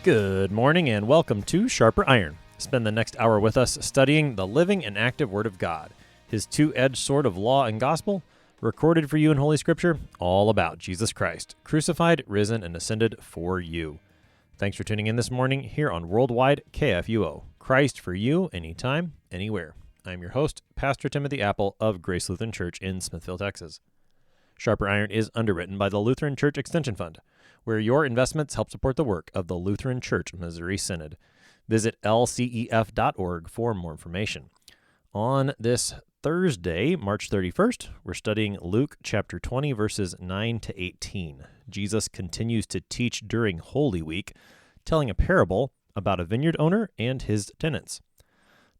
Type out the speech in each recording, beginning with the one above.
Good morning and welcome to Sharper Iron. Spend the next hour with us studying the living and active Word of God, His two-edged sword of law and gospel, recorded for you in Holy Scripture, all about Jesus Christ, crucified, risen, and ascended for you. Thanks for tuning in this morning here on Worldwide KFUO. Christ for you, anytime, anywhere. I'm your host, Pastor Timothy Appel of Grace Lutheran Church in Smithville, Texas. Sharper Iron is underwritten by the Lutheran Church Extension Fund, where your investments help support the work of the Lutheran Church Missouri Synod. Visit lcef.org for more information. On this Thursday, March 31st, we're studying Luke chapter 20, verses 9 to 18. Jesus continues to teach during Holy Week, telling a parable about a vineyard owner and his tenants.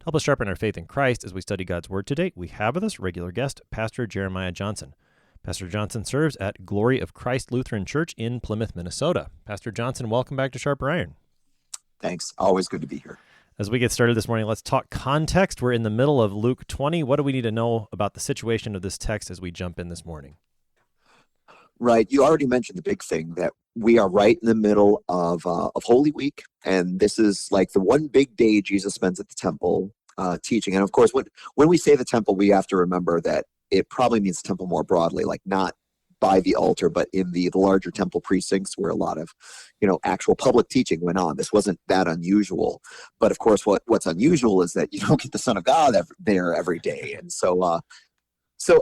To help us sharpen our faith in Christ as we study God's Word today, we have with us regular guest, Pastor Jeremiah Johnson. Pastor Johnson serves at Glory of Christ Lutheran Church in Plymouth, Minnesota. Pastor Johnson, welcome back to Sharper Iron. Thanks. Always good to be here. As we get started this morning, let's talk context. We're in the middle of Luke 20. What do we need to know about the situation of this text as we jump in this morning? Right. You already mentioned the big thing that we are right in the middle of Holy Week, and this is like the one big day Jesus spends at the temple teaching. And of course, when we say the temple, we have to remember that it probably means temple more broadly, like not by the altar, but in the larger temple precincts where a lot of, actual public teaching went on. This wasn't that unusual. But of course, what's unusual is that you don't get the Son of God there every day. And so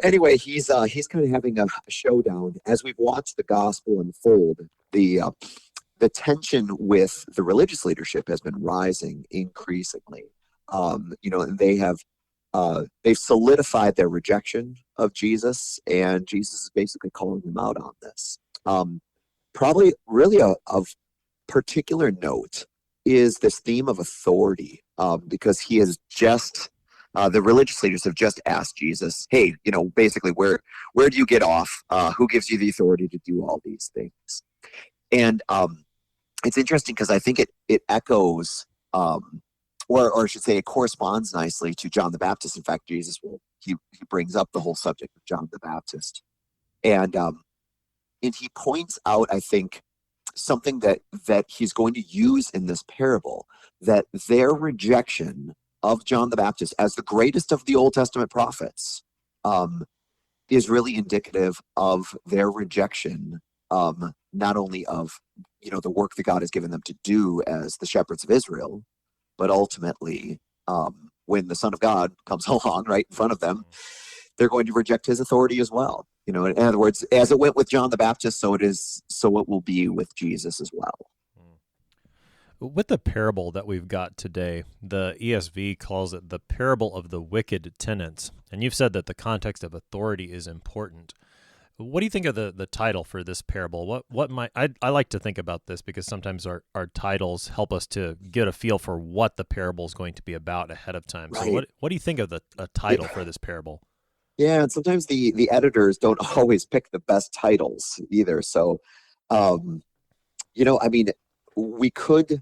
anyway, he's kind of having a showdown. As we've watched the gospel unfold, the tension with the religious leadership has been rising increasingly. And they've solidified their rejection of Jesus, and Jesus is basically calling them out on this. Probably really of particular note is this theme of authority, because he has just, the religious leaders have just asked Jesus, hey, basically, where do you get off? Who gives you the authority to do all these things? And it's interesting because I think it echoes, or I should say it corresponds nicely to John the Baptist. In fact, Jesus he brings up the whole subject of John the Baptist. And he points out, I think, something that he's going to use in this parable, that their rejection of John the Baptist as the greatest of the Old Testament prophets is really indicative of their rejection, not only of the work that God has given them to do as the shepherds of Israel, but ultimately, when the Son of God comes along right in front of them, they're going to reject his authority as well. In other words, as it went with John the Baptist, so it will be with Jesus as well. With the parable that we've got today, the ESV calls it the parable of the wicked tenants. And you've said that the context of authority is important. What do you think of the title for this parable? I like to think about this because sometimes our titles help us to get a feel for what the parable is going to be about ahead of time. Right. So what do you think of a title for this parable? Yeah, and sometimes the editors don't always pick the best titles either. So, we could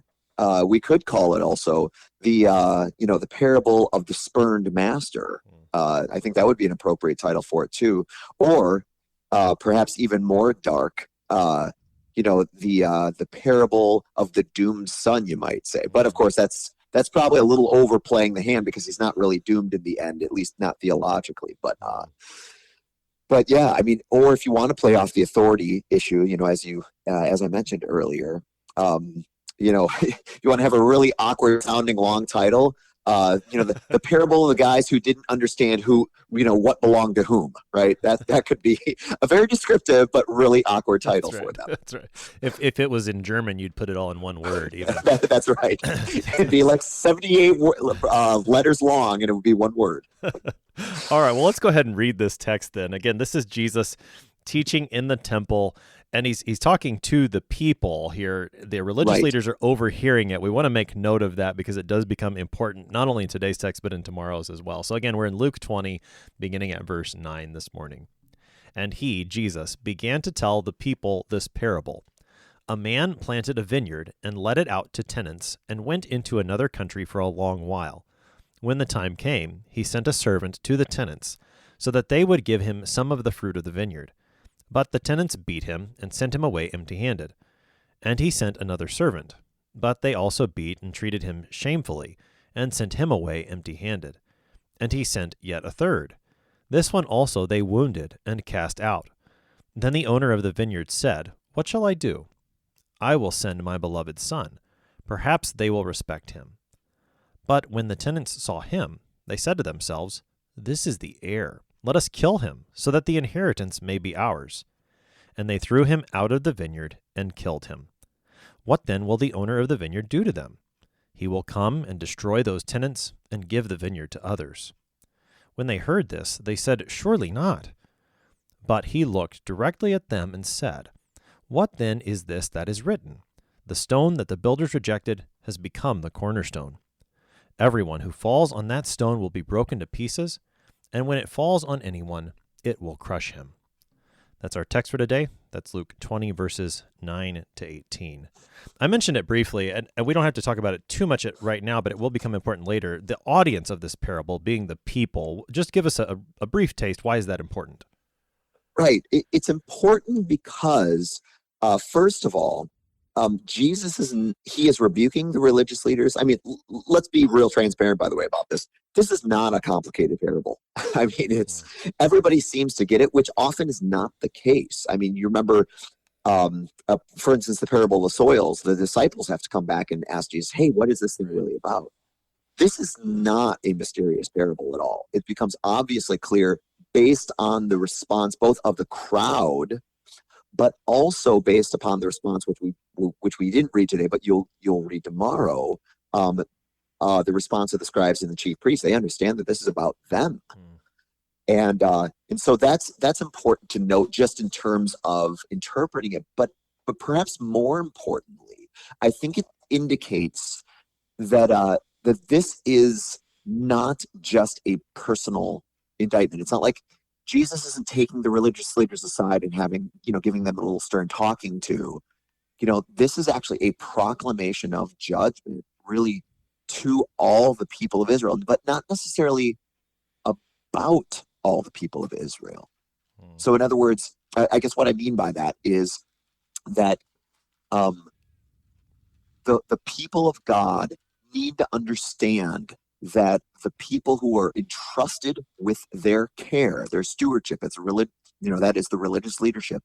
call it also the parable of the spurned master. I think that would be an appropriate title for it too, or perhaps even more dark, the parable of the doomed son, you might say. But of course, that's probably a little overplaying the hand because he's not really doomed in the end, at least not theologically. But yeah, or if you want to play off the authority issue, as I mentioned earlier, you want to have a really awkward sounding long title. The parable of the guys who didn't understand what belonged to whom, right? That could be a very descriptive but really awkward title for them. That's right. If it was in German, you'd put it all in one word. Even. That's right. It'd be like 78 letters long, and it would be one word. All right. Well, let's go ahead and read this text then. Again, this is Jesus teaching in the temple. And he's talking to the people here. The religious leaders are overhearing it. We want to make note of that because it does become important, not only in today's text, but in tomorrow's as well. So again, we're in Luke 20, beginning at verse 9 this morning. And he, Jesus, began to tell the people this parable. A man planted a vineyard and let it out to tenants and went into another country for a long while. When the time came, he sent a servant to the tenants so that they would give him some of the fruit of the vineyard. But the tenants beat him and sent him away empty-handed. And he sent another servant. But they also beat and treated him shamefully, and sent him away empty-handed. And he sent yet a third. This one also they wounded and cast out. Then the owner of the vineyard said, What shall I do? I will send my beloved son. Perhaps they will respect him. But when the tenants saw him, they said to themselves, This is the heir. Let us kill him, so that the inheritance may be ours. And they threw him out of the vineyard and killed him. What then will the owner of the vineyard do to them? He will come and destroy those tenants and give the vineyard to others. When they heard this, they said, Surely not. But he looked directly at them and said, What then is this that is written? The stone that the builders rejected has become the cornerstone. Everyone who falls on that stone will be broken to pieces, and when it falls on anyone, it will crush him. That's our text for today. That's Luke 20, verses 9 to 18. I mentioned it briefly, and we don't have to talk about it too much right now, but it will become important later. The audience of this parable being the people. Just give us a brief taste. Why is that important? Right. It's important because, first of all, Jesus is rebuking the religious leaders. I mean, let's be real transparent, by the way, about this. This is not a complicated parable. I mean, everybody seems to get it, which often is not the case. I mean, you remember, for instance, the parable of the soils. The disciples have to come back and ask Jesus, hey, what is this thing really about? This is not a mysterious parable at all. It becomes obviously clear based on the response both of the crowd, but also based upon the response which we didn't read today, but you'll read tomorrow. The response of the scribes and the chief priests. They understand that this is about them, and so that's important to note, just in terms of interpreting it. But perhaps more importantly, I think it indicates that this is not just a personal indictment. It's not like Jesus isn't taking the religious leaders aside and giving them a little stern talking to. This is actually a proclamation of judgment, really, to all the people of Israel, but not necessarily about all the people of Israel. So in other words, I guess what I mean by that is that the people of God need to understand that the people who are entrusted with their care, their stewardship, that is the religious leadership,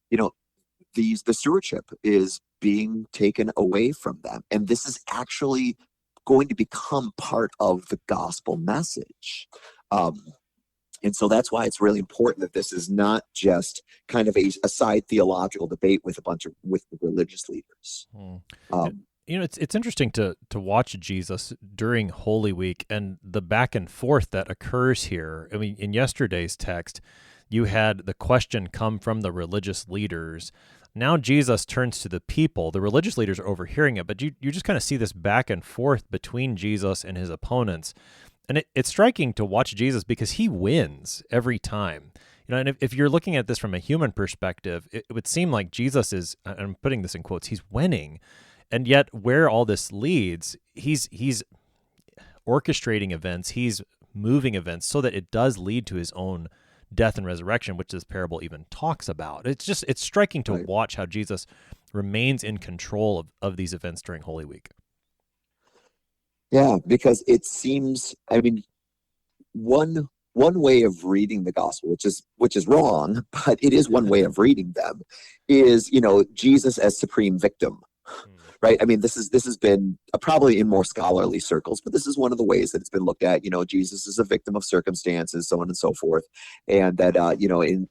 the stewardship is being taken away from them. And this is actually going to become part of the gospel message. And so that's why it's really important that this is not just kind of a side theological debate with the religious leaders. It's interesting to watch Jesus during Holy Week and the back and forth that occurs here. I mean, in yesterday's text, you had the question come from the religious leaders. Now Jesus turns to the people. The religious leaders are overhearing it, but you just kind of see this back and forth between Jesus and his opponents. And it's striking to watch Jesus because he wins every time. And if you're looking at this from a human perspective, it would seem like Jesus is, I'm putting this in quotes, he's winning. And yet where all this leads, he's orchestrating events, he's moving events so that it does lead to his own death and resurrection, which this parable even talks about. It's striking to watch how Jesus remains in control of these events during Holy Week. Yeah, because it seems, I mean, one way of reading the gospel, which is wrong, but it is one way of reading them, is Jesus as supreme victim. Right. I mean, this has been probably in more scholarly circles, but this is one of the ways that it's been looked at. Jesus is a victim of circumstances, so on and so forth, and that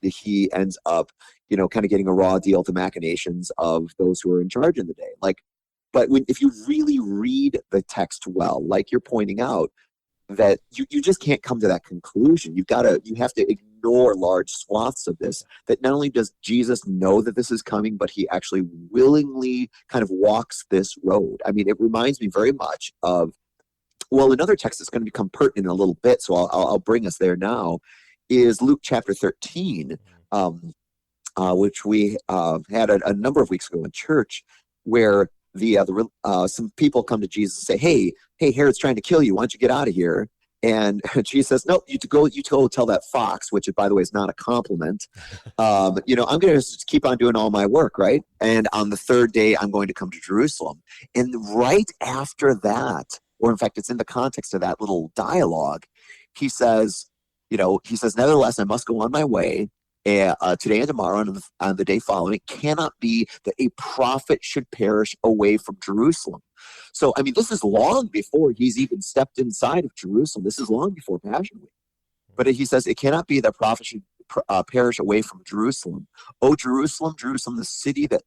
he ends up kind of getting a raw deal to machinations of those who are in charge in the day. But if you really read the text well, like you're pointing out, that you just can't come to that conclusion. You have to ignore large swaths of this, that not only does Jesus know that this is coming, but he actually willingly kind of walks this road. I mean, it reminds me very much of, another text that's going to become pertinent in a little bit, so I'll bring us there now, is Luke chapter 13, which we had a number of weeks ago in church, where some people come to Jesus and say, hey, Herod's trying to kill you. Why don't you get out of here? And Jesus says, no, you go tell that fox, which by the way is not a compliment. I'm going to just keep on doing all my work, right? And on the third day, I'm going to come to Jerusalem. And right after that, or in fact, it's in the context of that little dialogue, he says, nevertheless, I must go on my way. Today and tomorrow, and on the day following, it cannot be that a prophet should perish away from Jerusalem. So, I mean, this is long before he's even stepped inside of Jerusalem. This is long before Passion Week. But he says, it cannot be that prophet should perish away from Jerusalem. Oh, Jerusalem, Jerusalem, the city that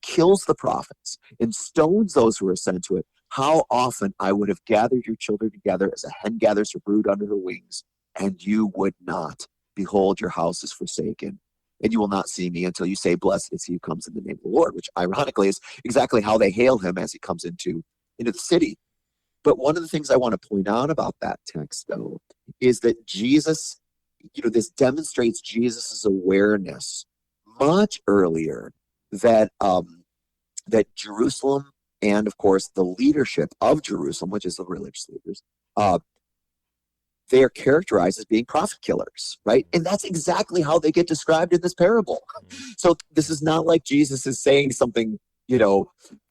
kills the prophets and stones those who are sent to it. How often I would have gathered your children together as a hen gathers her brood under her wings, and you would not. Behold, your house is forsaken, and you will not see me until you say, blessed is he who comes in the name of the Lord, which ironically is exactly how they hail him as he comes into the city. But one of the things I want to point out about that text, though, is that Jesus, this demonstrates Jesus's awareness much earlier that Jerusalem and, of course, the leadership of Jerusalem, which is the religious leaders, they are characterized as being prophet killers, right? And that's exactly how they get described in this parable. So this is not like Jesus is saying something,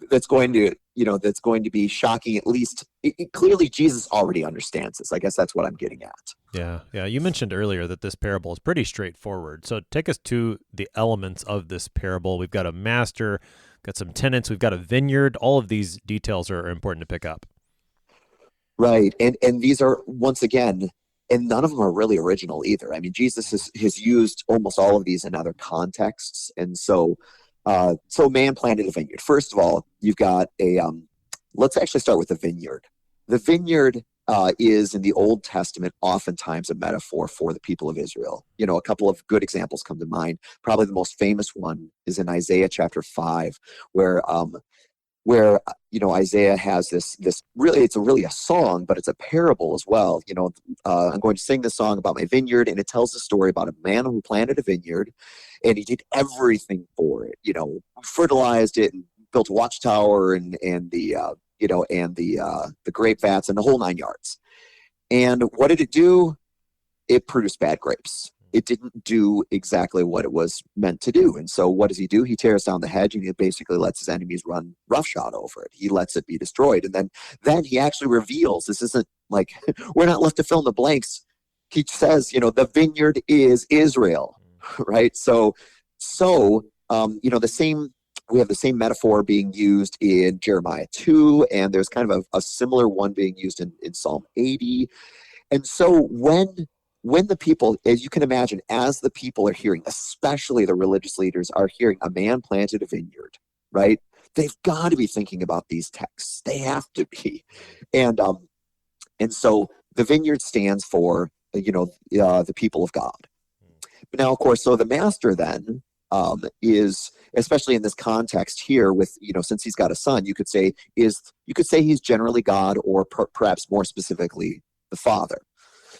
that's going to be shocking. At least clearly Jesus already understands this. I guess that's what I'm getting at. Yeah. You mentioned earlier that this parable is pretty straightforward. So take us to the elements of this parable. We've got a master, got some tenants, we've got a vineyard. All of these details are important to pick up. Right. And these are, once again, and none of them are really original either. I mean, Jesus has used almost all of these in other contexts. And so man planted a vineyard. First of all, you've got let's actually start with the vineyard. The vineyard is in the Old Testament oftentimes a metaphor for the people of Israel. A couple of good examples come to mind. Probably the most famous one is in Isaiah chapter 5, where Isaiah has this really, it's really a song, but it's a parable as well. I'm going to sing this song about my vineyard, and it tells the story about a man who planted a vineyard, and he did everything for it. Fertilized it and built a watchtower and the grape vats and the whole 9 yards. And what did it do? It produced bad grapes. It didn't do exactly what it was meant to do. And so what does he do? He tears down the hedge, and he basically lets his enemies run roughshod over it. He lets it be destroyed. And then he actually reveals, this isn't like, we're not left to fill in the blanks. He says, the vineyard is Israel, right? So we have the same metaphor being used in Jeremiah 2, and there's kind of a similar one being used in Psalm 80. And so when the people, as you can imagine, as the people are hearing, especially the religious leaders are hearing a man planted a vineyard, right? They've got to be thinking about these texts. They have to be. And so the vineyard stands for, the people of God. But now, of course, so the master then is, especially in this context here with, since he's got a son, you could say he's generally God, or perhaps more specifically the Father.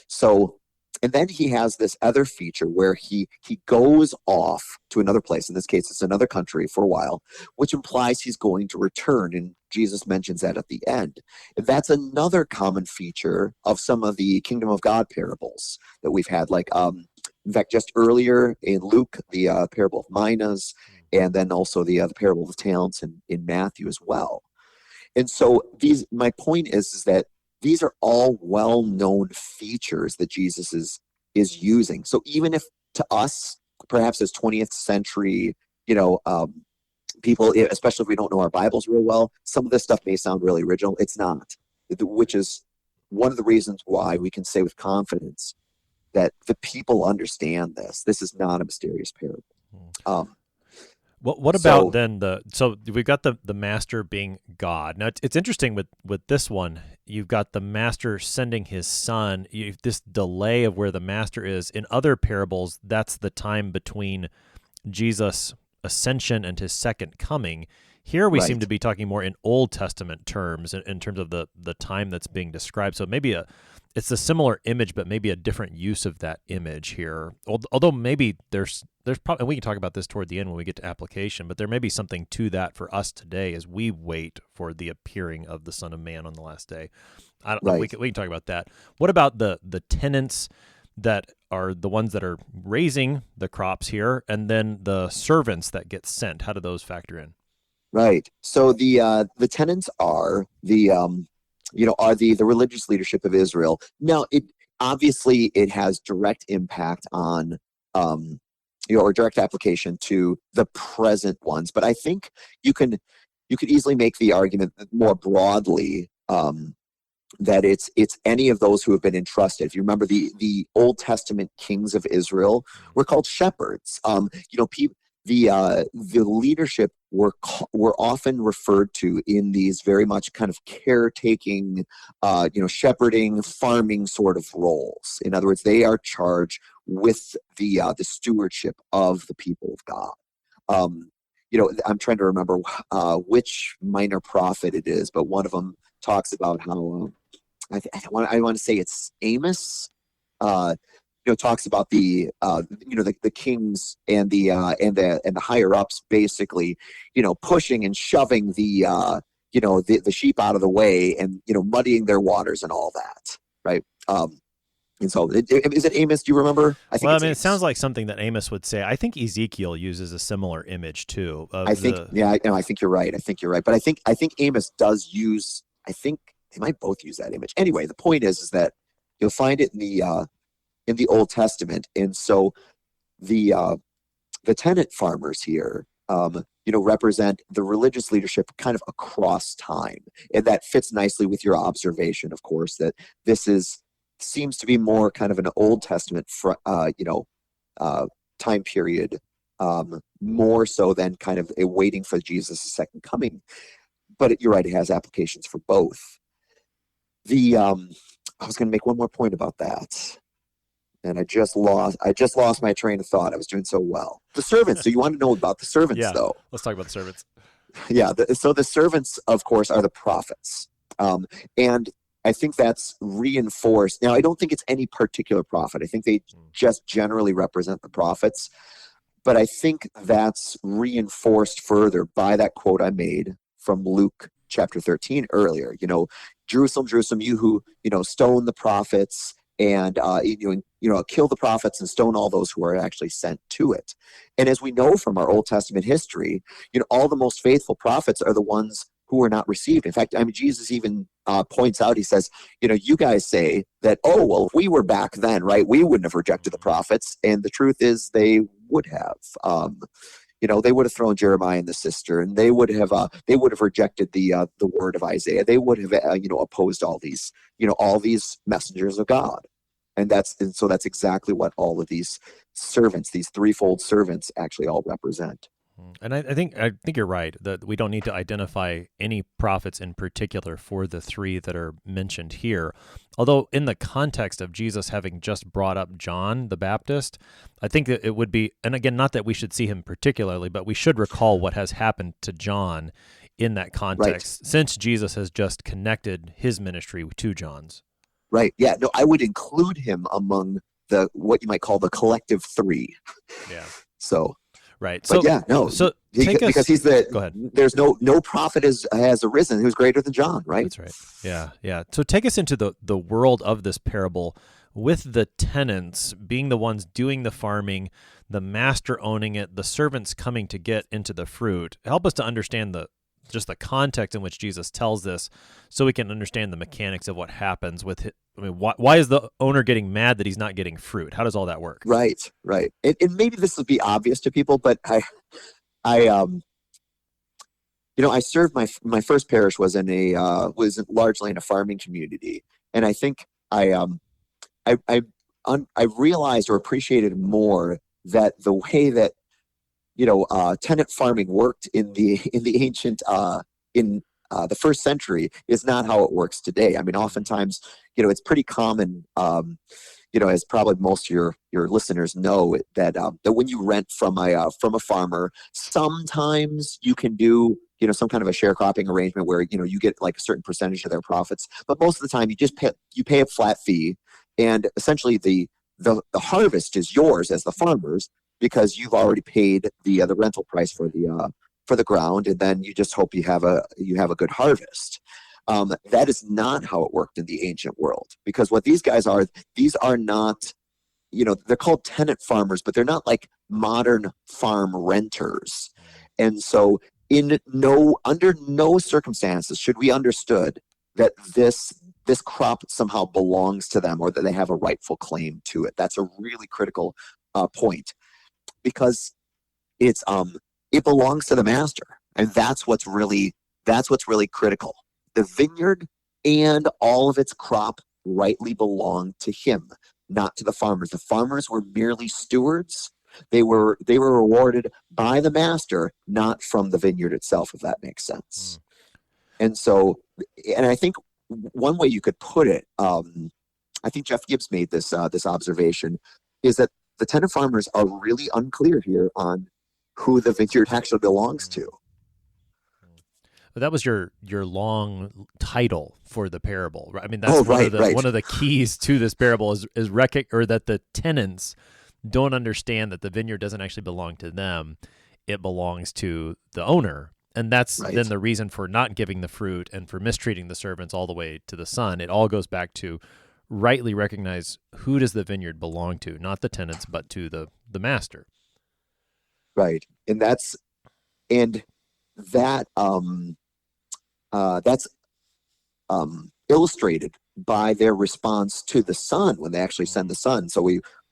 So, and then he has this other feature where he goes off to another place. In this case, it's another country for a while, which implies he's going to return. And Jesus mentions that at the end. And that's another common feature of some of the Kingdom of God parables that we've had. Like, in fact, just earlier in Luke, the parable of minas, and then also the parable of the talents in Matthew as well. And so my point is that these are all well-known features that Jesus is using. So even if to us, perhaps as 20th century, people, especially if we don't know our Bibles real well, some of this stuff may sound really original. It's not, which is one of the reasons why we can say with confidence that the people understand this. This is not a mysterious parable. What about then so we've got the master being God. Now it's interesting with this one, you've got the master sending his son. This delay of where the master is. In other parables, that's the time between Jesus' ascension and his second coming. Here we seem to be talking more in Old Testament terms in terms of the time that's being described. So maybe it's a similar image, but maybe a different use of that image here. Although maybe there's probably, and we can talk about this toward the end when we get to application, but there may be something to that for us today as we wait for the appearing of the Son of Man on the last day. I don't, Right. we can talk about that. What about the tenants that are the ones that are raising the crops here, and then the servants that get sent? How do those factor in? Right. So the tenants are the religious leadership of Israel. Now, it obviously it has direct impact on or direct application to the present ones, but I think you could easily make the argument more broadly, that it's any of those who have been entrusted. If you remember, the Old Testament kings of Israel were called shepherds. The leadership were often referred to in these very much kind of caretaking, shepherding, farming sort of roles. In other words, they are charged with the stewardship of the people of God. I'm trying to remember which minor prophet it is, but one of them talks about how I want to say it's Amos. Talks about the kings and the higher ups basically, pushing and shoving the sheep out of the way, and muddying their waters and all that, right? And so, is it Amos? Do you remember? I think. Well, I it's mean, it Amos. sounds like something that Amos would say. I think Ezekiel uses a similar image too. I think, I think you're right. But I think Amos does use. I think they might both use that image. Anyway, the point is that you'll find it in the Old Testament, and so the tenant farmers here, represent the religious leadership kind of across time, and that fits nicely with your observation, of course, that this seems to be more kind of an Old Testament, time period, more so than kind of a waiting for Jesus' second coming. But you're right; it has applications for both. I was going to make one more point about that, and I just lost my train of thought. I was doing so well. The servants. So you want to know about the servants, Yeah, though? let's talk about the servants. Yeah. So the servants, of course, are the prophets, and I think that's reinforced. Now, I don't think it's any particular prophet. I think they just generally represent the prophets. But I think that's reinforced further by that quote I made from Luke chapter 13 earlier. Jerusalem, Jerusalem, you who, stone the prophets and, kill the prophets and stone all those who are actually sent to it. And as we know from our Old Testament history, all the most faithful prophets are the ones who are not received. In fact, Jesus even points out, he says, you guys say that, oh, well, if we were back then, right, we wouldn't have rejected the prophets. And the truth is they would have. They would have thrown Jeremiah in the cistern. They would have rejected the word of Isaiah. They would have opposed all these messengers of God. And so that's exactly what all of these servants, these threefold servants, actually all represent. And I think you're right that we don't need to identify any prophets in particular for the three that are mentioned here. Although in the context of Jesus having just brought up John the Baptist, I think that it would be, and again, not that we should see him particularly, but we should recall what has happened to John in that context, right, since Jesus has just connected his ministry to John's. Right. Yeah. No, I would include him among what you might call the collective three. Yeah. So. Right. But because he's go ahead. There's no prophet has arisen who's greater than John, right? That's right. Yeah, yeah. So take us into the world of this parable, with the tenants being the ones doing the farming, the master owning it, the servants coming to get into the fruit. Help us to understand just the context in which Jesus tells this, so we can understand the mechanics of what happens with it. I mean, why is the owner getting mad that he's not getting fruit? How does all that work? Right. And maybe this will be obvious to people, but I served my first parish was largely in a farming community, and I think I realized or appreciated more that the way that tenant farming worked in the ancient the first century is not how it works today. I mean, oftentimes, it's pretty common, as probably most of your listeners know, that when you rent from a farmer, sometimes you can do some kind of a sharecropping arrangement where you get like a certain percentage of their profits, but most of the time you pay a flat fee, and essentially the harvest is yours as the farmers, because you've already paid the rental price for the ground, and then you just hope you have a good harvest. That is not how it worked in the ancient world, because what these guys are, these are not, they're called tenant farmers, but they're not like modern farm renters. And so under no circumstances should we understood that this crop somehow belongs to them or that they have a rightful claim to it. That's a really critical point, because it belongs to the master, and that's what's really critical. The vineyard and all of its crop rightly belonged to him, not to the farmers. The farmers were merely stewards. They were rewarded by the master, not from the vineyard itself, if that makes sense. And so, and I think one way you could put it, I think Jeff Gibbs made this observation, is that the tenant farmers are really unclear here on who the vineyard actually belongs to. That was your long title for the parable, right? I mean, that's one of the keys to this parable is that the tenants don't understand that the vineyard doesn't actually belong to them; it belongs to the owner, and that's then the reason for not giving the fruit and for mistreating the servants all the way to the son. It all goes back to rightly recognize who does the vineyard belong to, not the tenants, but to the master. Right, and that's illustrated by their response to the son when they actually send the son. So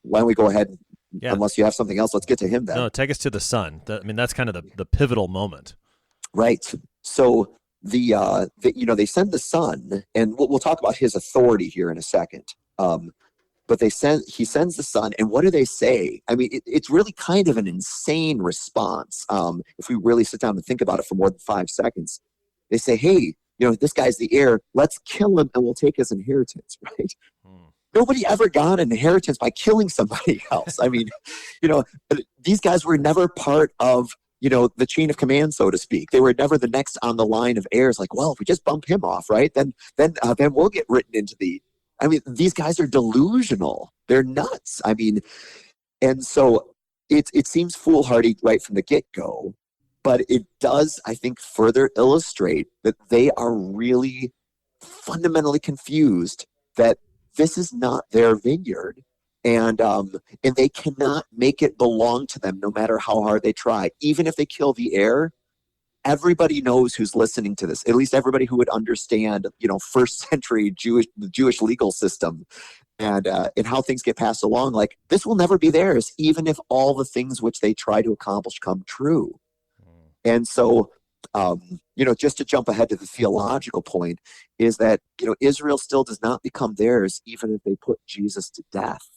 why don't we go ahead? Unless you have something else, let's get to him then. No, take us to the son. That's kind of the pivotal moment. Right. So they send the son, and we'll talk about his authority here in a second. But he sends the son, and what do they say? I mean, it's really kind of an insane response. If we really sit down and think about it for more than 5 seconds, they say, "Hey, this guy's the heir. Let's kill him, and we'll take his inheritance." Right? Nobody ever got an inheritance by killing somebody else. I mean, these guys were never part of the chain of command, so to speak. They were never the next on the line of heirs. Like, well, if we just bump him off, right, then we'll get written into the. I mean, these guys are delusional. They're nuts. I mean, and so it seems foolhardy right from the get-go, but it does, I think, further illustrate that they are really fundamentally confused that this is not their vineyard, and they cannot make it belong to them no matter how hard they try. Even if they kill the heir, everybody knows who's listening to this, at least everybody who would understand, first century Jewish legal system and how things get passed along. Like, this will never be theirs, even if all the things which they try to accomplish come true. And so, just to jump ahead to the theological point is that, Israel still does not become theirs, even if they put Jesus to death.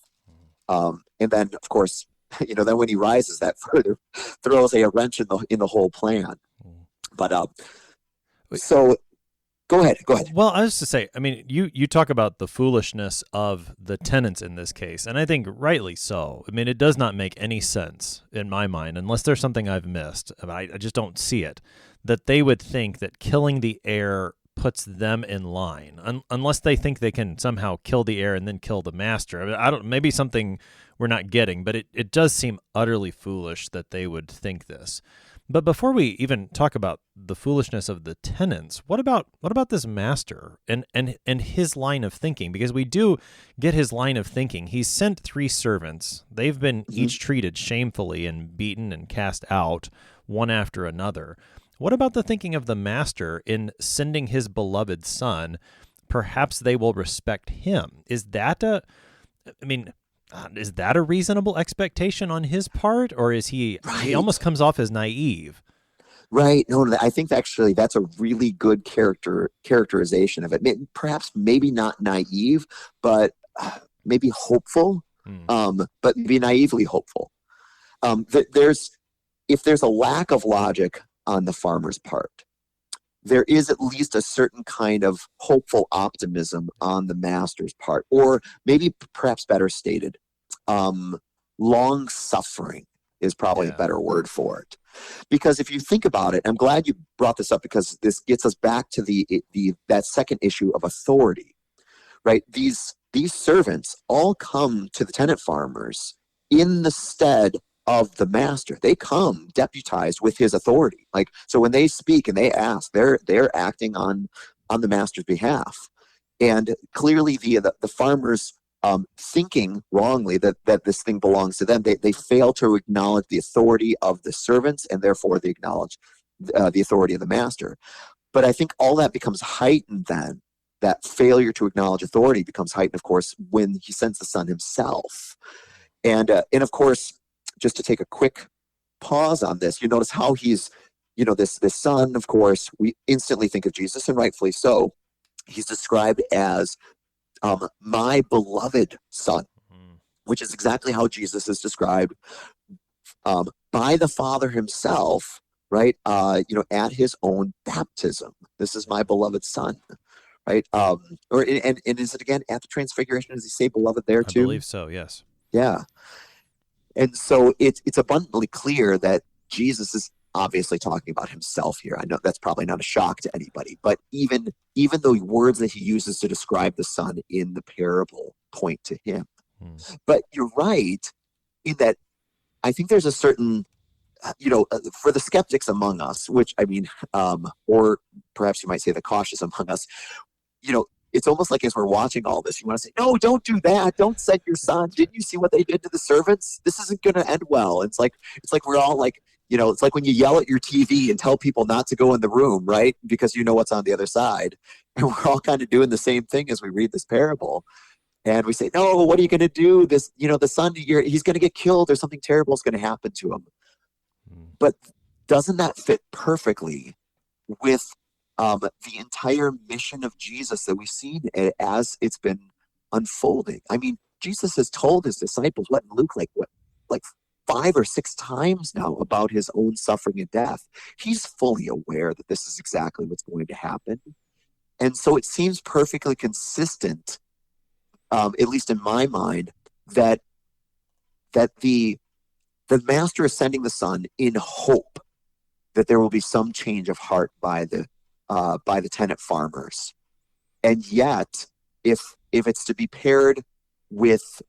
And then, of course, then when he rises, that further throws a wrench in the whole plan. But so go ahead. Well, I was to say, I mean, you talk about the foolishness of the tenants in this case, and I think rightly so. I mean, it does not make any sense in my mind, unless there's something I've missed. I just don't see it, that they would think that killing the heir puts them in line, unless they think they can somehow kill the heir and then kill the master. I mean, maybe something we're not getting, but it does seem utterly foolish that they would think this. But before we even talk about the foolishness of the tenants, what about this master and his line of thinking? Because we do get his line of thinking. He's sent 3 servants. They've been each treated shamefully and beaten and cast out, one after another. What about the thinking of the master in sending his beloved son? Perhaps they will respect him. Is that a reasonable expectation on his part, or is he almost comes off as naive? Right. No, I think actually that's a really good characterization of it. Perhaps maybe not naive, but maybe hopeful, but maybe naively hopeful. If there's a lack of logic on the farmer's part, there is at least a certain kind of hopeful optimism on the master's part, or maybe perhaps better stated, long suffering is probably a better word for it. Because if you think about it, I'm glad you brought this up, because this gets us back to that second issue of authority, right? These servants all come to the tenant farmers in the stead of the master. They come deputized with his authority. Like, so when they speak and they ask, they're acting on on the master's behalf. And clearly the farmers, thinking wrongly that this thing belongs to them, they fail to acknowledge the authority of the servants, and therefore they acknowledge the authority of the master. But I think all that becomes heightened then. That failure to acknowledge authority becomes heightened, of course, when he sends the Son himself. And of course, just to take a quick pause on this, you notice how he's, this Son, of course, we instantly think of Jesus, and rightfully so. He's described as my beloved Son, which is exactly how Jesus is described by the Father himself, right? At his own baptism. This is my beloved Son, right? And is it again at the Transfiguration? Does he say beloved there too? I believe so, yes. Yeah. And so it's abundantly clear that Jesus is obviously talking about himself here. I know that's probably not a shock to anybody, but even the words that he uses to describe the Son in the parable point to him. But you're right in that I think there's a certain, for the skeptics among us, which I mean, or perhaps you might say the cautious among us, it's almost like as we're watching all this, you want to say, no, don't do that. Don't send your Son. Didn't you see what they did to the servants? This isn't going to end well. It's like we're all like, it's like when you yell at your TV and tell people not to go in the room, right? Because you know what's on the other side. And we're all kind of doing the same thing as we read this parable. And we say, no, what are you going to do? This, the Son, he's going to get killed or something terrible is going to happen to him. But doesn't that fit perfectly with the entire mission of Jesus that we've seen as it's been unfolding? I mean, Jesus has told his disciples, what in Luke, like 5 or 6 times now about his own suffering and death. He's fully aware that this is exactly what's going to happen. And so it seems perfectly consistent, at least in my mind, that the master is sending the Son in hope that there will be some change of heart by the tenant farmers. And yet, if it's to be paired with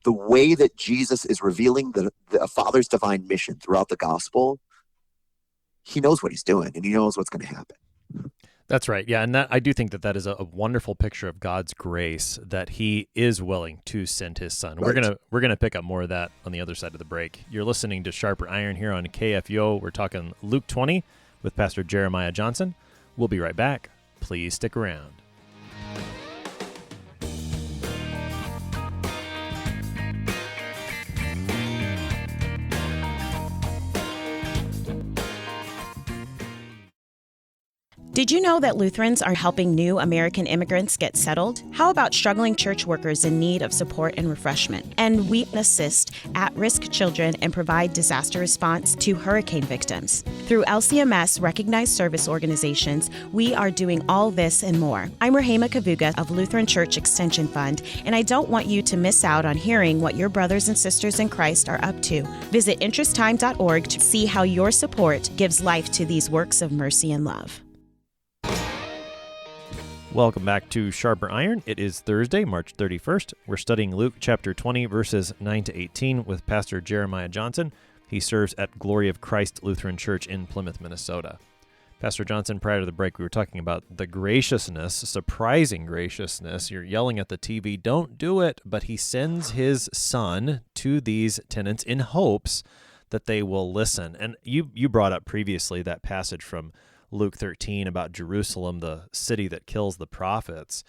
the way that Jesus is revealing the Father's divine mission throughout the gospel, he knows what he's doing and he knows what's going to happen. That's right. Yeah, and I do think that is a wonderful picture of God's grace, that he is willing to send his Son. Right. We're gonna pick up more of that on the other side of the break. You're listening to Sharper Iron here on KFUO. We're talking Luke 20 with Pastor Jeremiah Johnson. We'll be right back. Please stick around. Did you know that Lutherans are helping new American immigrants get settled? How about struggling church workers in need of support and refreshment? And we assist at-risk children and provide disaster response to hurricane victims. Through LCMS recognized service organizations, we are doing all this and more. I'm Rahema Kavuga of Lutheran Church Extension Fund, and I don't want you to miss out on hearing what your brothers and sisters in Christ are up to. Visit interesttime.org to see how your support gives life to these works of mercy and love. Welcome back to Sharper Iron. It is Thursday, March 31st. We're studying Luke chapter 20, verses 9 to 18 with Pastor Jeremiah Johnson. He serves at Glory of Christ Lutheran Church in Plymouth, Minnesota. Pastor Johnson, prior to the break, we were talking about the graciousness, surprising graciousness. You're yelling at the TV, don't do it, but he sends his Son to these tenants in hopes that they will listen. And you brought up previously that passage from Luke 13 about Jerusalem, the city that kills the prophets.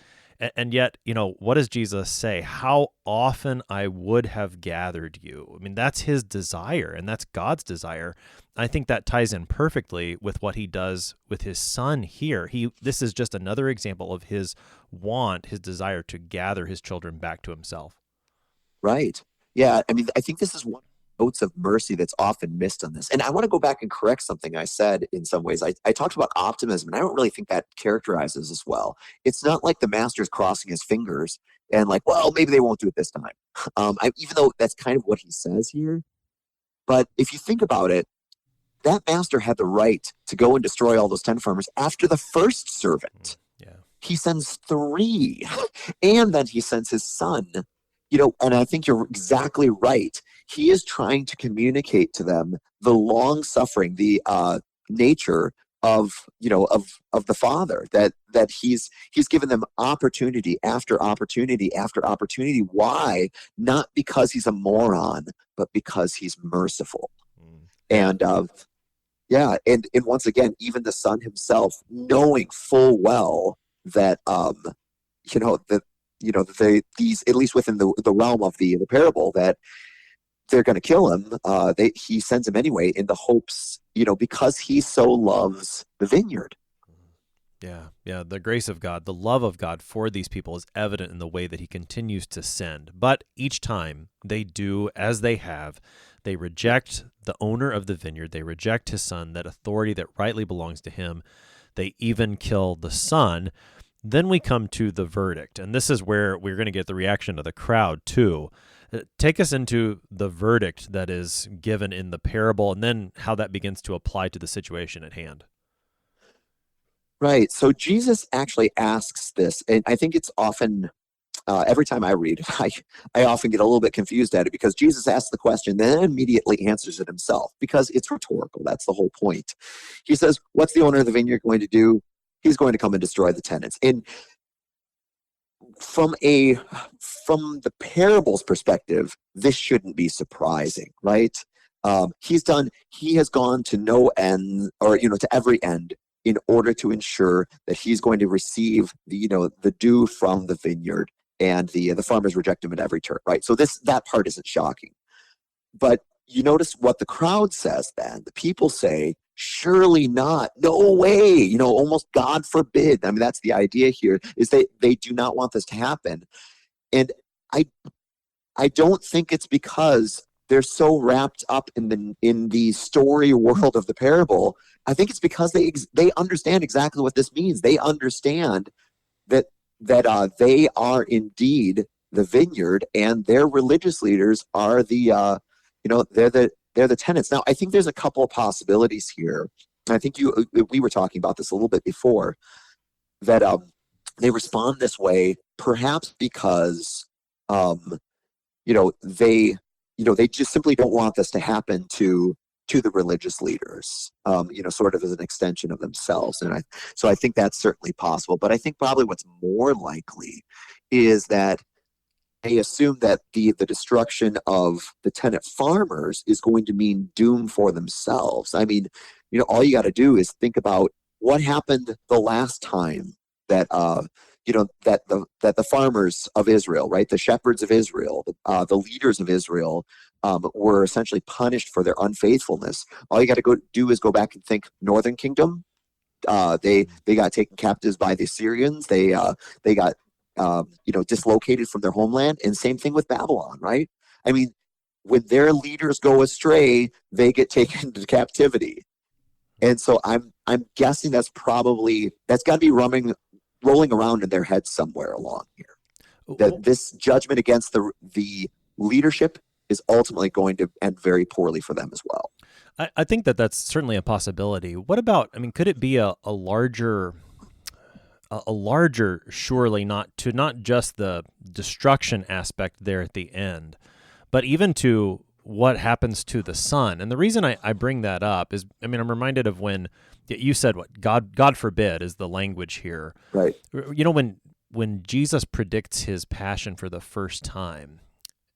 And yet, what does Jesus say? How often I would have gathered you. I mean, that's his desire, and that's God's desire. I think that ties in perfectly with what he does with his Son here. This is just another example of his want, his desire to gather his children back to himself. Right. Yeah. I mean, I think this is one notes of mercy that's often missed on this. And I want to go back and correct something I said in some ways. I talked about optimism, and I don't really think that characterizes as well. It's not like the master's crossing his fingers and like, well, maybe they won't do it this time. Even though that's kind of what he says here. But if you think about it, that master had the right to go and destroy all those 10 farmers after the first servant. Yeah. He sends 3, and then he sends his Son. And I think you're exactly right. He is trying to communicate to them the long suffering, the nature of the Father, that he's given them opportunity after opportunity after opportunity. Why? Not because he's a moron, but because he's merciful. And and once again, even the Son himself, knowing full well that these, at least within the realm of the parable, that they're going to kill him, he sends him anyway in the hopes, because he so loves the vineyard. Yeah. The grace of God, the love of God for these people is evident in the way that he continues to send. But each time they do as they have, they reject the owner of the vineyard. They reject his Son, that authority that rightly belongs to him. They even kill the Son. Then we come to the verdict. And this is where we're going to get the reaction of the crowd too. Take us into the verdict that is given in the parable, and then how that begins to apply to the situation at hand. Right. So Jesus actually asks this, and I think it's often, every time I read it, I often get a little bit confused at it, because Jesus asks the question, then immediately answers it himself, because it's rhetorical. That's the whole point. He says, what's the owner of the vineyard going to do? He's going to come and destroy the tenants. And from the parable's perspective, this shouldn't be surprising, right? He has gone to no end, or to every end, in order to ensure that he's going to receive the due from the vineyard, and the farmers reject him at every turn, right? So that part isn't shocking. But you notice what the crowd says then. The people say, surely not, no way, almost God forbid. I mean, that's the idea here, is they do not want this to happen. And I don't think it's because they're so wrapped up in the story world of the parable. I think it's because they understand exactly what this means. They understand that they are indeed the vineyard, and their religious leaders are they're the tenants. Now, I think there's a couple of possibilities here. I think we were talking about this a little bit before, that they respond this way perhaps because they just simply don't want this to happen to the religious leaders, sort of as an extension of themselves. And I think that's certainly possible. But I think probably what's more likely is that they assume that the destruction of the tenant farmers is going to mean doom for themselves. I mean, all you got to do is think about what happened the last time that that the farmers of Israel, right, the shepherds of Israel, the leaders of Israel, were essentially punished for their unfaithfulness. All you got to do is go back and think Northern Kingdom. They got taken captives by the Assyrians. They got dislocated from their homeland, and same thing with Babylon, right? I mean, when their leaders go astray, they get taken into captivity. And so I'm guessing that's got to be rolling around in their heads somewhere along here, that this judgment against the leadership is ultimately going to end very poorly for them as well. I think that's certainly a possibility. What about, could it be a larger, surely not just the destruction aspect there at the end, but even to what happens to the Son? And the reason I bring that up is, I'm reminded of when you said what God forbid is the language here. Right. When Jesus predicts his passion for the first time,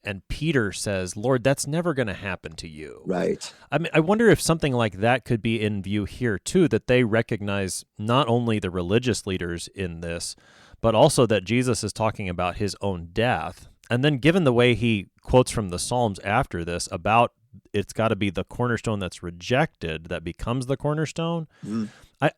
and Peter says, Lord, that's never going to happen to you. Right. I wonder if something like that could be in view here too, that they recognize not only the religious leaders in this, but also that Jesus is talking about his own death. And then given the way he quotes from the Psalms after this about it's got to be the cornerstone that's rejected that becomes the cornerstone. Mm.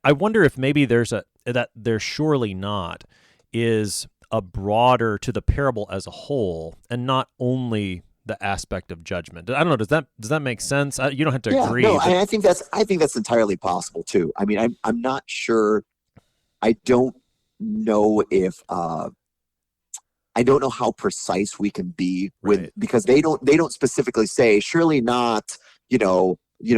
I wonder if maybe that there surely not is a broader to the parable as a whole, and not only the aspect of judgment. I don't know. Does that make sense? You don't have to agree. No, I think that's entirely possible too. I mean, I'm not sure. I don't know if I don't know how precise we can be with, right, because they don't specifically say surely not,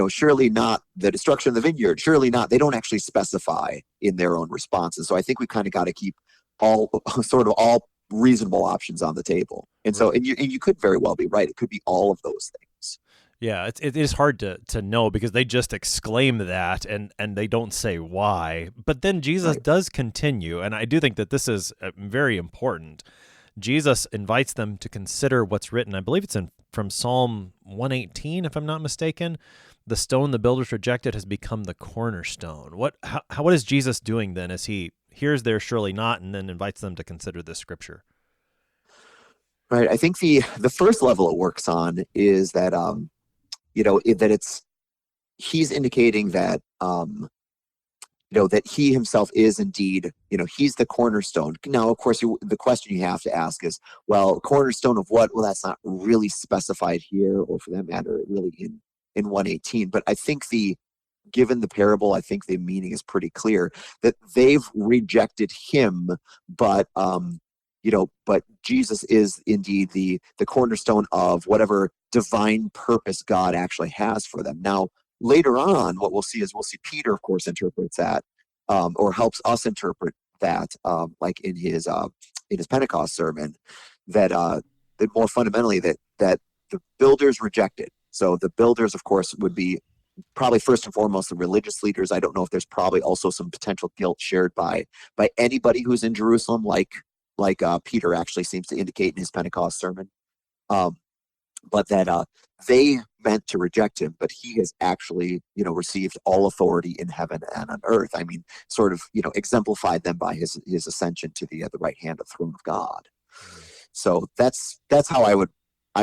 surely not the destruction of the vineyard, surely not. They don't actually specify in their own responses. So I think we kind of got to keep all reasonable options on the table. And so, and you could very well be right. It could be all of those things. Yeah, it is hard to know because they just exclaim that and they don't say why. But then Jesus Right. does continue, and I do think that this is very important. Jesus invites them to consider what's written. I believe it's from Psalm 118, if I'm not mistaken. The stone the builders rejected has become the cornerstone. What is Jesus doing then as he hears there surely not and then invites them to consider this scripture? Right. I think the first level it works on is that that it's he's indicating that that he himself is indeed, he's the cornerstone. Now, of course, the question you have to ask is, well, cornerstone of what? Well, that's not really specified here, or for that matter, really in 118. But I think given the parable, I think the meaning is pretty clear that they've rejected him, but but Jesus is indeed the cornerstone of whatever divine purpose God actually has for them. Now, later on, what we'll see Peter, of course, interprets that, or helps us interpret that, like in his Pentecost sermon, that more fundamentally that the builders rejected. So the builders, of course, would be probably first and foremost the religious leaders. I don't know if there's probably also some potential guilt shared by anybody who's in Jerusalem, like Peter actually seems to indicate in his Pentecost sermon. But that they meant to reject him, but he has actually, received all authority in heaven and on earth. I mean, sort of, exemplified them by his ascension to the right hand of the throne of God. So that's how I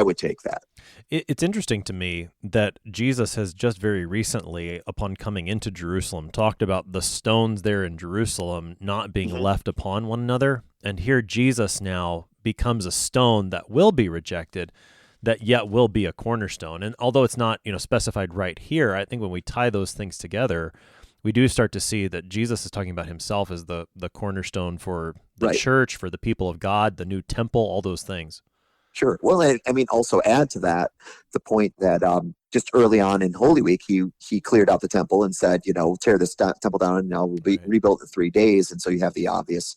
would take that. It's interesting to me that Jesus has just very recently, upon coming into Jerusalem, talked about the stones there in Jerusalem not being left upon one another. And here Jesus now becomes a stone that will be rejected, that yet will be a cornerstone. And although it's not, specified right here, I think when we tie those things together, we do start to see that Jesus is talking about himself as the cornerstone for the church, for the people of God, the new temple, all those things. Sure. Well, I mean, also add to that the point that just early on in Holy Week, he cleared out the temple and said, tear this temple down and now will be rebuilt in 3 days. And so you have the obvious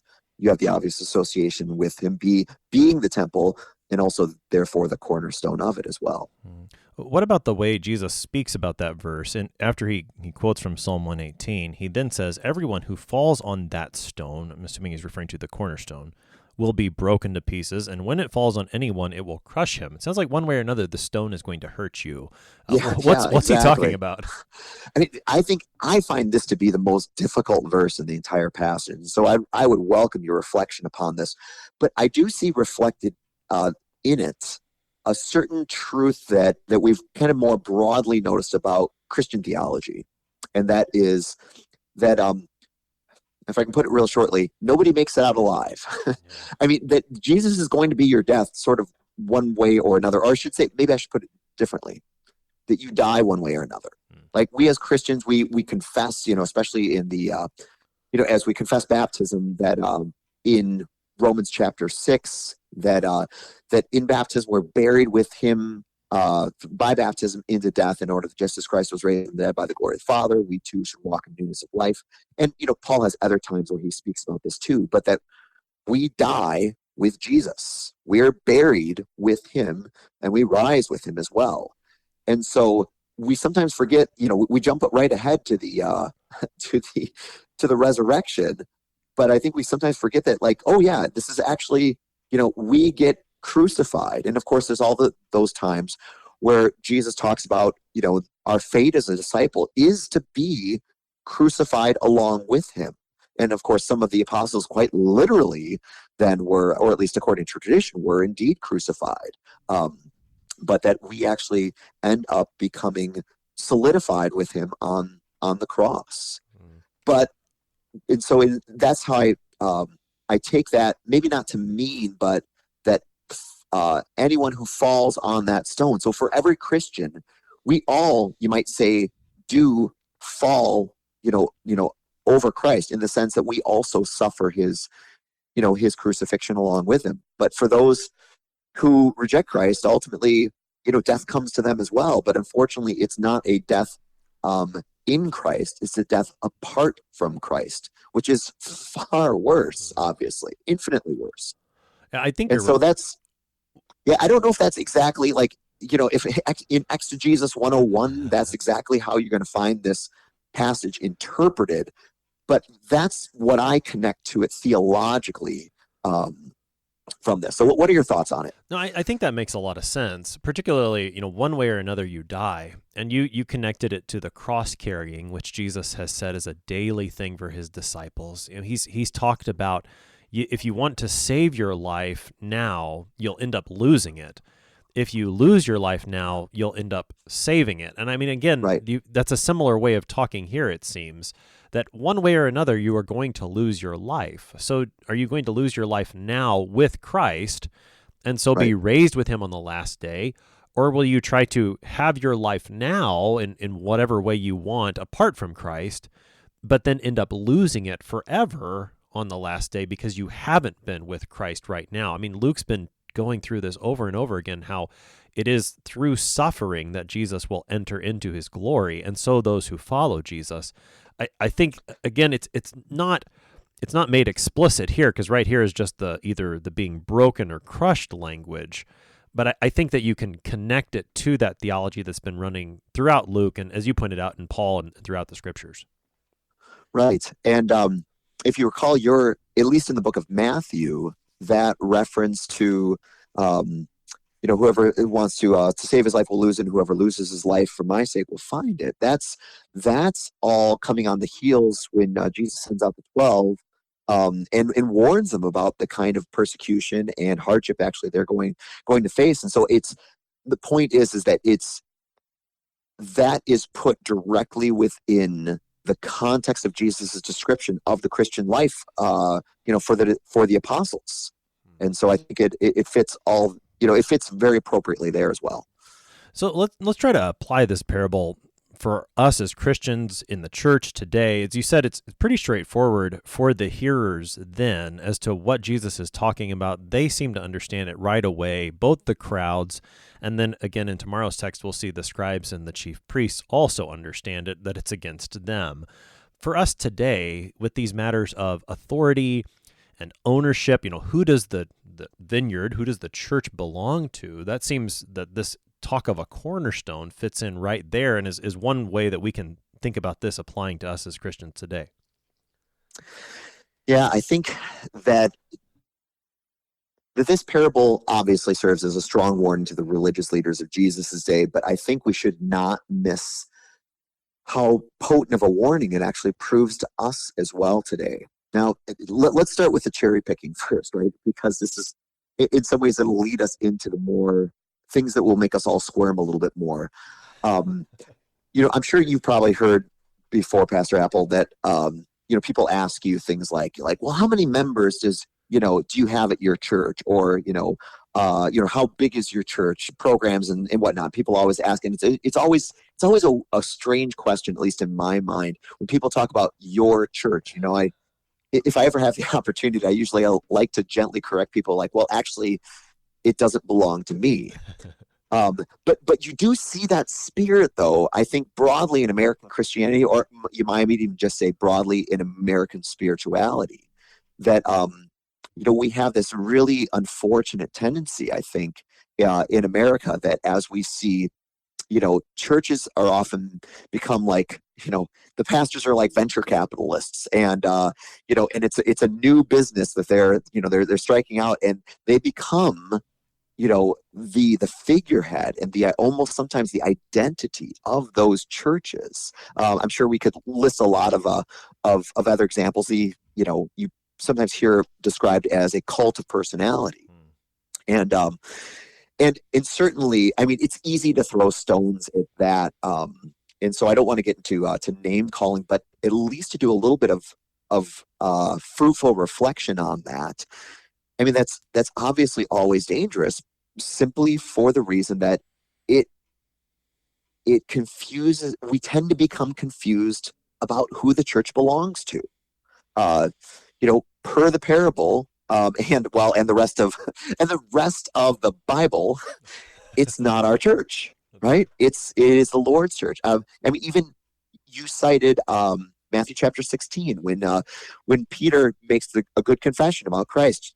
association with him being the temple, and also therefore the cornerstone of it as well. What about the way Jesus speaks about that verse? And after he quotes from Psalm 118, he then says, everyone who falls on that stone, I'm assuming he's referring to the cornerstone, will be broken to pieces, and when it falls on anyone, it will crush him. It sounds like one way or another, the stone is going to hurt you. What's he talking about? I mean, I find this to be the most difficult verse in the entire passage. So I would welcome your reflection upon this. But I do see reflected in it a certain truth that we've kind of more broadly noticed about Christian theology, and that is that if I can put it real shortly, nobody makes it out alive. I mean, that Jesus is going to be your death sort of one way or another, or I should say, maybe I should put it differently, that you die one way or another. Like we as Christians, we confess, especially in the, as we confess baptism, that in Romans chapter 6, that in baptism we're buried with him by baptism into death, in order that just as Christ was raised from the dead by the glory of the Father, we too should walk in newness of life. And Paul has other times where he speaks about this too, but that we die with Jesus, we're buried with him, and we rise with him as well. And so we sometimes forget, we jump right ahead to the to the resurrection, but I think we sometimes forget that, like, oh yeah, this is actually, we get crucified. And of course, there's all those times where Jesus talks about, our fate as a disciple is to be crucified along with him. And of course, some of the apostles quite literally then were, or at least according to tradition, were indeed crucified. But that we actually end up becoming solidified with him on the cross. That's how I take that, maybe not to mean, but that anyone who falls on that stone. So for every Christian, we all, you might say, do fall, over Christ, in the sense that we also suffer his crucifixion along with him. But for those who reject Christ, ultimately, death comes to them as well. But unfortunately, it's not a death in Christ, it's a death apart from Christ, which is far worse, obviously, infinitely worse. I think, and so that's, I don't know if that's exactly like if in Exegesis 101, that's exactly how you're going to find this passage interpreted. But that's what I connect to it theologically from this. So what are your thoughts on it? No, I think that makes a lot of sense, particularly, one way or another you die, and you connected it to the cross carrying, which Jesus has said is a daily thing for his disciples. He's talked about if you want to save your life now, you'll end up losing it. If you lose your life now, you'll end up saving it. And I mean, again, Right. That's a similar way of talking here, it seems, that one way or another, you are going to lose your life. So are you going to lose your life now with Christ and so be raised with him on the last day? Or will you try to have your life now in whatever way you want apart from Christ, but then end up losing it forever on the last day because you haven't been with Christ right now? I mean, Luke's been going through this over and over again, how it is through suffering that Jesus will enter into his glory, and so those who follow Jesus. I think, again, it's not made explicit here, because right here is just either the being broken or crushed language, but I think that you can connect it to that theology that's been running throughout Luke, and as you pointed out, in Paul and throughout the scriptures. Right. And if you recall, at least in the book of Matthew, that reference to whoever wants to save his life will lose it, and whoever loses his life for my sake will find it. That's all coming on the heels when Jesus sends out the 12 and warns them about the kind of persecution and hardship actually they're going to face. And so the point is that that is put directly within the context of Jesus' description of the Christian life, for the apostles. And so I think it fits all, it fits very appropriately there as well. So let's try to apply this parable for us as Christians in the church today. As you said, it's pretty straightforward for the hearers then as to what Jesus is talking about. They seem to understand it right away, both the crowds, and then again in tomorrow's text we'll see the scribes and the chief priests also understand it, that it's against them. For us today, with these matters of authority and ownership, who does the vineyard, who does the church belong to? That seems that this talk of a cornerstone fits in right there, and is one way that we can think about this applying to us as Christians today. Yeah, I think that this parable obviously serves as a strong warning to the religious leaders of Jesus' day, but I think we should not miss how potent of a warning it actually proves to us as well today. Now, let's start with the cherry picking first, right? Because this is, in some ways, it'll lead us into the more things that will make us all squirm a little bit more. I'm sure you've probably heard before, Pastor Appel, that people ask you things like, well, how many members do you have at your church, or how big is your church, programs and whatnot. People always ask, and it's always a strange question, at least in my mind, when people talk about your church. If I ever have the opportunity, I usually like to gently correct people, like, well, actually, it doesn't belong to me. But you do see that spirit, though, I think, broadly in American Christianity, or you might even just say broadly in American spirituality, that we have this really unfortunate tendency, I think, in America, that as we see, churches are often become like, the pastors are like venture capitalists, and and it's a new business that they're striking out, and they become the figurehead and the almost sometimes the identity of those churches. I'm sure we could list a lot of other examples. You sometimes hear described as a cult of personality, and certainly, I mean, it's easy to throw stones at that. And so I don't want to get into to name calling, but at least to do a little bit of fruitful reflection on that. I mean, that's obviously always dangerous, simply for the reason that it confuses. We tend to become confused about who the church belongs to. Per the parable, and the rest of the Bible, it's not our church, right? It is the Lord's church. I mean, even you cited Matthew chapter 16 when Peter makes a good confession about Christ.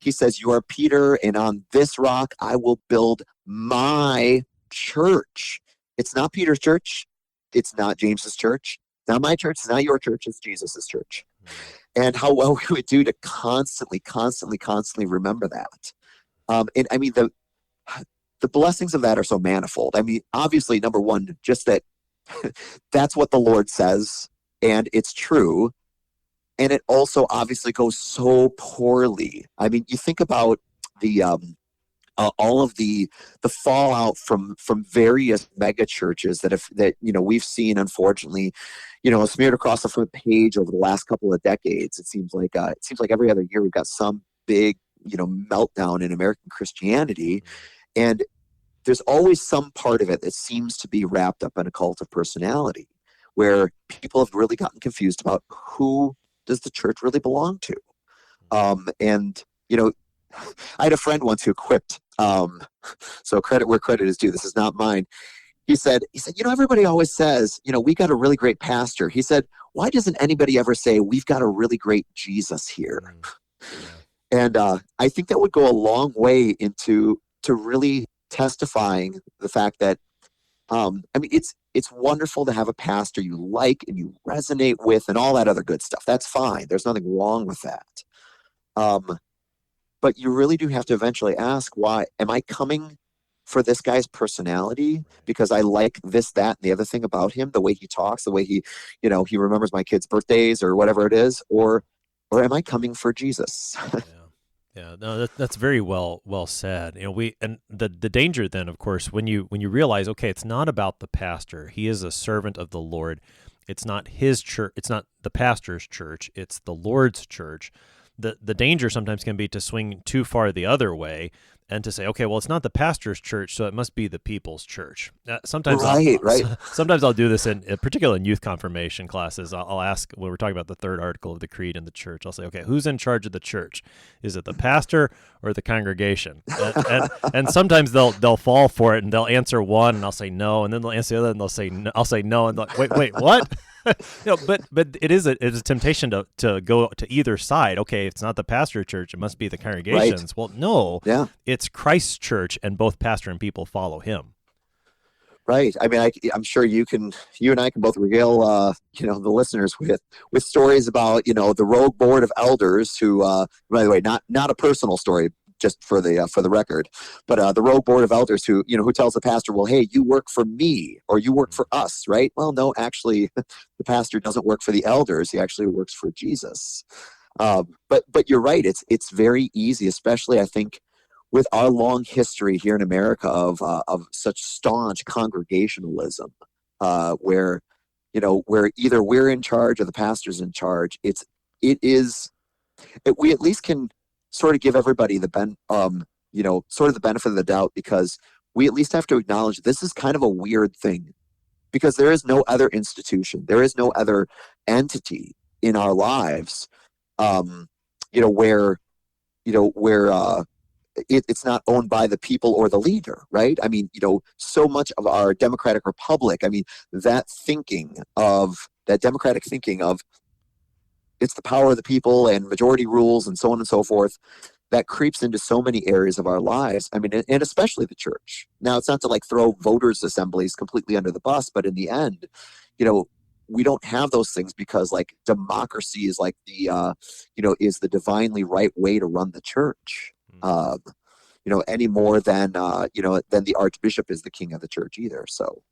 he says, you are Peter, and on this rock I will build my church. It's not Peter's church. It's not James's church. It's not my church. It's not your church. It's Jesus's church. And how well we would do to constantly remember that. And I mean, the blessings of that are so manifold. I mean, obviously, number one, just that that's what the Lord says, and it's true. And it also obviously goes so poorly. I mean, you think about the all of the fallout from various mega churches that we've seen, unfortunately, smeared across the front page over the last couple of decades. It seems like every other year we've got some big meltdown in American Christianity, and there's always some part of it that seems to be wrapped up in a cult of personality, where people have really gotten confused about who does the church really belong to. And I had a friend once who quipped, so credit where credit is due. This is not mine. He said, everybody always says, we got a really great pastor. He said, why doesn't anybody ever say we've got a really great Jesus here? And I think that would go a long way to really testifying the fact that, it's wonderful to have a pastor you like and you resonate with and all that other good stuff. That's fine. There's nothing wrong with that. But you really do have to eventually ask, why am I coming for this guy's personality because I like this, that, and the other thing about him, the way he talks, the way he remembers my kids' birthdays or whatever it is, or am I coming for Jesus? Yeah, no, that's very well said. And the danger then, of course, when you realize, okay, it's not about the pastor. He is a servant of the Lord. It's not his church. It's not the pastor's church. It's the Lord's church. The danger sometimes can be to swing too far the other way and to say, okay, well, it's not the pastor's church, so it must be the people's church. Sometimes I'll do this particularly in youth confirmation classes. I'll ask, when we're talking about the third article of the creed in the church, I'll say, okay, who's in charge of the church? Is it the pastor or the congregation? And sometimes they'll fall for it and they'll answer one and I'll say no, and then they'll answer the other and they'll say no, I'll say no, and they'll wait, what? But it is a temptation to go to either side. Okay, it's not the pastor church, it must be the congregations. Right. Well, no, it's Christ's church, and both pastor and people follow him. Right. I mean, I'm sure you and I can both regale the listeners with stories about the rogue board of elders who, by the way, not a personal story, just for the record, but the rogue board of elders who tells the pastor, well, hey, you work for me or you work for us, right? Well, no, actually, the pastor doesn't work for the elders. He actually works for Jesus. But you're right. It's very easy, especially I think with our long history here in America of such staunch congregationalism, where either we're in charge or the pastor's in charge. We at least can sort of give everybody the benefit of the doubt, because we at least have to acknowledge this is kind of a weird thing, because there is no other institution, there is no other entity in our lives, where it's not owned by the people or the leader, right? I mean, so much of our democratic republic, I mean, that democratic thinking of it's the power of the people and majority rules and so on and so forth, that creeps into so many areas of our lives. I mean, and especially the church. Now, it's not to throw voters' assemblies completely under the bus, but in the end, we don't have those things because democracy is is the divinely right way to run the church. Any more than the archbishop is the king of the church either. So.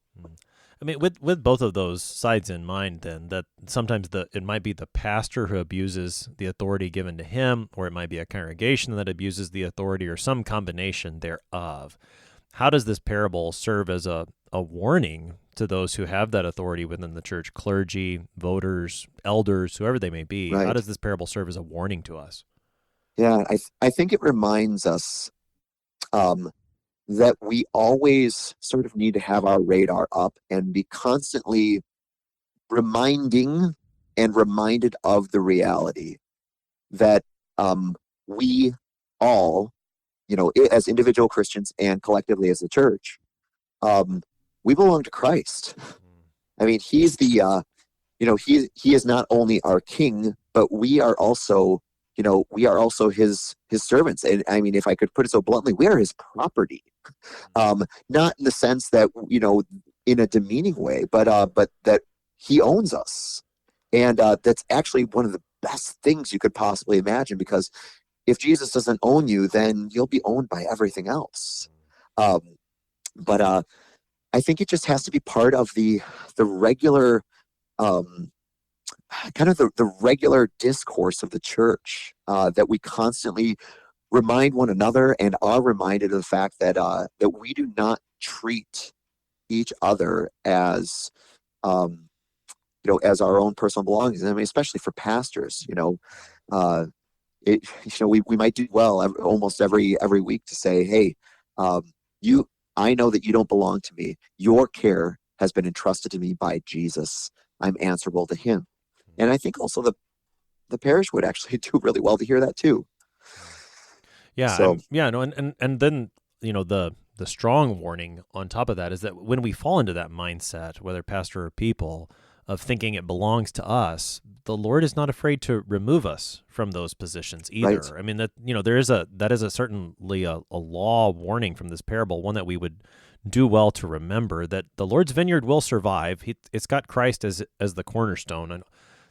I mean, with both of those sides in mind, then, that sometimes it might be the pastor who abuses the authority given to him, or it might be a congregation that abuses the authority, or some combination thereof. How does this parable serve as a warning to those who have that authority within the church, clergy, voters, elders, whoever they may be? Right. How does this parable serve as a warning to us? Yeah, I think it reminds us that we always sort of need to have our radar up and be constantly reminding and reminded of the reality that we all, as individual Christians and collectively as a church, we belong to Christ. I mean, he's the, he is not only our king, but we are also, we are also his servants. And I mean, if I could put it so bluntly, we are his property. Not in the sense that, in a demeaning way, but that he owns us. And that's actually one of the best things you could possibly imagine, because if Jesus doesn't own you, then you'll be owned by everything else. But I think it just has to be part of the regular, kind of the regular discourse of the church, that we constantly remind one another and are reminded of the fact that that we do not treat each other as as our own personal belongings. I mean, especially for pastors, we might do well almost every week to say, hey, I know that you don't belong to me. Your care has been entrusted to me by Jesus. I'm answerable to him. And I think also the parish would actually do really well to hear that too. Yeah. So, and then, the strong warning on top of that is that when we fall into that mindset, whether pastor or people, of thinking it belongs to us, the Lord is not afraid to remove us from those positions either. Right. I mean, that is certainly a law warning from this parable, one that we would do well to remember, that the Lord's vineyard will survive. It's got Christ as the cornerstone, and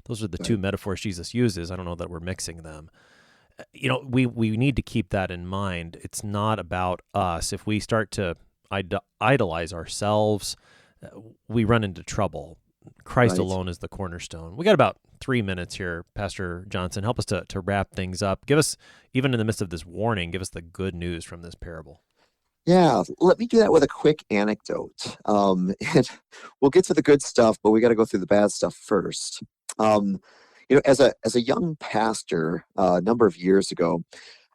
those are the two metaphors Jesus uses. I don't know that we're mixing them. We need to keep that in mind. It's not about us. If we start to idolize ourselves, we run into trouble. Christ alone is the cornerstone. We got about 3 minutes here, Pastor Johnson. Help us to wrap things up. Give us, even in the midst of this warning, give us the good news from this parable. Yeah, let me do that with a quick anecdote. And we'll get to the good stuff, but we got to go through the bad stuff first. As a young pastor, a number of years ago,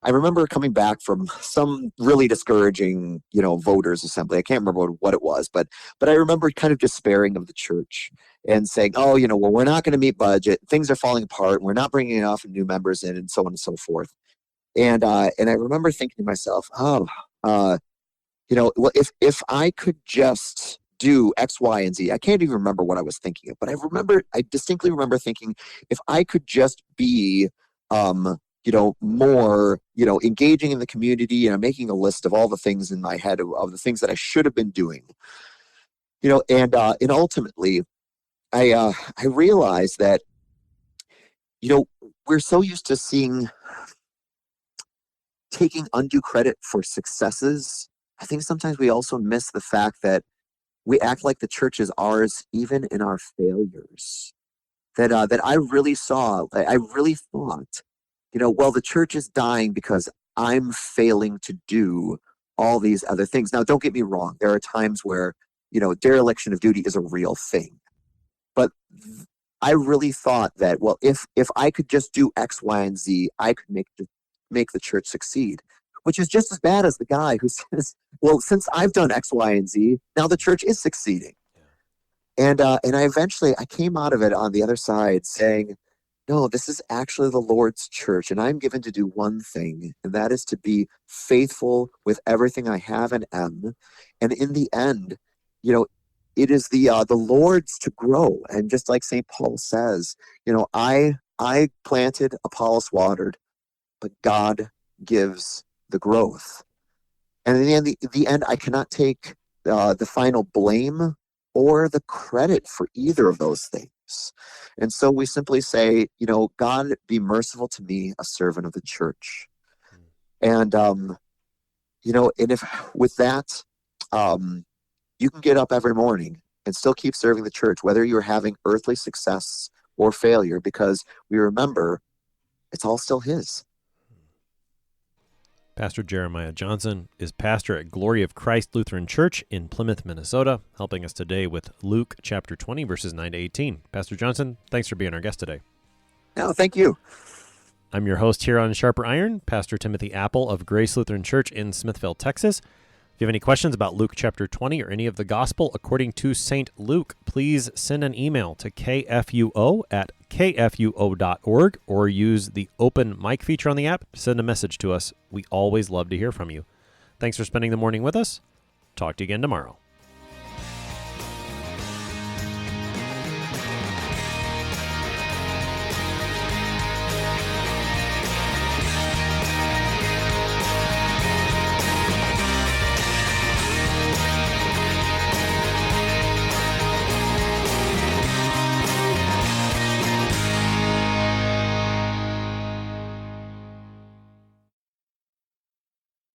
I remember coming back from some really discouraging, voters assembly. I can't remember what it was, but I remember kind of despairing of the church and saying, oh, we're not going to meet budget. Things are falling apart. We're not bringing enough new members in, and so on and so forth. And I remember thinking to myself, if I could just do X, Y, and Z. I can't even remember what I was thinking of, but I distinctly remember thinking, if I could just be, more, engaging in the community, and I'm making a list of all the things in my head of the things that I should have been doing, and ultimately I realized that, we're so used to taking undue credit for successes. I think sometimes we also miss the fact that we act like the church is ours even in our failures. That I really thought, the church is dying because I'm failing to do all these other things. Now, don't get me wrong. There are times where, dereliction of duty is a real thing. But I really thought that, well, if I could just do X, Y, and Z, I could make the church succeed, which is just as bad as the guy who says, well, since I've done X, Y, and Z, now the church is succeeding. And I eventually came out of it on the other side saying, no, this is actually the Lord's church, and I'm given to do one thing, and that is to be faithful with everything I have and am. And in the end, it is the Lord's to grow. And just like St. Paul says, I planted, Apollos watered, but God gives the growth. And in the end, I cannot take the final blame or the credit for either of those things. And so we simply say, God, be merciful to me, a servant of the church. And, and if with that, you can get up every morning and still keep serving the church, whether you're having earthly success or failure, because we remember it's all still his. Pastor Jeremiah Johnson is pastor at Glory of Christ Lutheran Church in Plymouth, Minnesota, helping us today with Luke chapter 20, verses 9 to 18. Pastor Johnson, thanks for being our guest today. No, thank you. I'm your host here on Sharper Iron, Pastor Timothy Appel of Grace Lutheran Church in Smithville, Texas. If you have any questions about Luke chapter 20 or any of the gospel according to St. Luke, please send an email to kfuo@kfuo.org or use the open mic feature on the app to send a message to us. We always love to hear from you. Thanks for spending the morning with us. Talk to you again tomorrow.